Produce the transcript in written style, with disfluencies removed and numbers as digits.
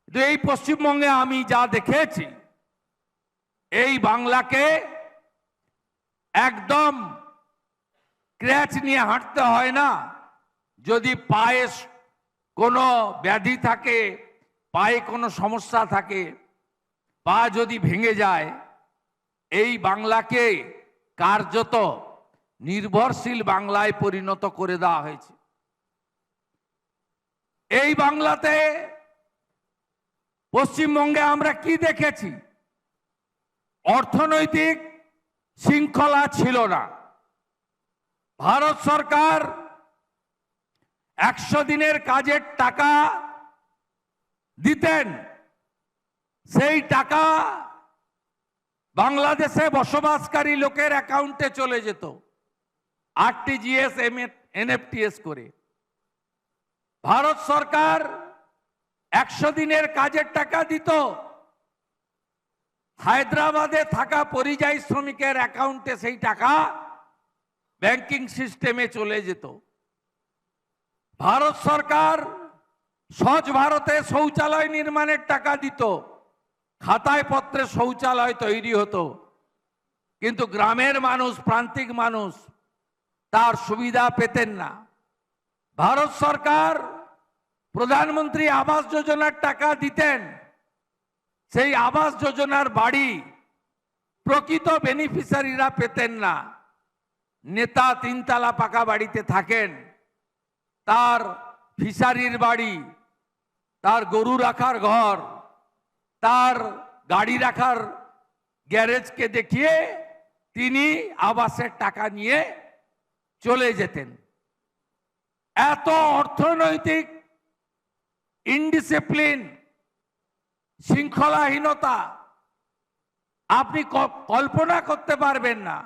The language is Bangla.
এই পশ্চিমবঙ্গে আমি যা দেখেছি, এই বাংলাকে একদম ক্র্যাচ নিয়ে হাঁটতে হয় না। যদি পায়ে কোনো ব্যাধি থাকে, পায়ে কোনো সমস্যা থাকে, পা যদি ভেঙে যায়, এই বাংলাকে কার্যত নির্ভরশীল বাংলায় পরিণত করে দেওয়া হয়েছে। এই বাংলাতে পশ্চিমবঙ্গে আমরা কি দেখেছি? অর্থনৈতিক শৃঙ্খলা ছিল না। ভারত সরকার 100 দিনের কাজের টাকা দিতেন, সেই টাকা বাংলাদেশে বসবাসকারী লোকের অ্যাকাউন্টে চলে যেত আরটিজিএস, এনএফটিএস করে। ভারত সরকার 100 দিনের কাজের টাকা দিত, হায়দ্রাবাদে থাকা পরিযায়ী শ্রমিকের অ্যাকাউন্টে সেই টাকা ব্যাংকিং সিস্টেমে চলে যেত। ভারত সরকার স্বচ্ছ ভারতে শৌচালয় নির্মাণের টাকা দিত, খাতায় পত্রে শৌচালয় তৈরি হতো, কিন্তু গ্রামের মানুষ, প্রান্তিক মানুষ তার সুবিধা পেতেন না। ভারত সরকার প্রধানমন্ত্রী আবাস যোজনার টাকা দিতেন, সেই আবাস যোজনার বাড়ি প্রকৃত বেনিফিশিয়ারিরা পেতেন না। নেতা 3 তলা পাকা বাড়িতে থাকেন, তার ফিশারির বাড়ি, তার গরু রাখার ঘর, তার গাড়ি রাখার গ্যারেজকে দেখিয়ে তিনি আবাসের টাকা নিয়ে চলে যেতেন। এত অর্থনৈতিক ইনডিসিপ্লিন, শৃঙ্খলাহীনতা আপনি কল্পনা করতে পারবেন না।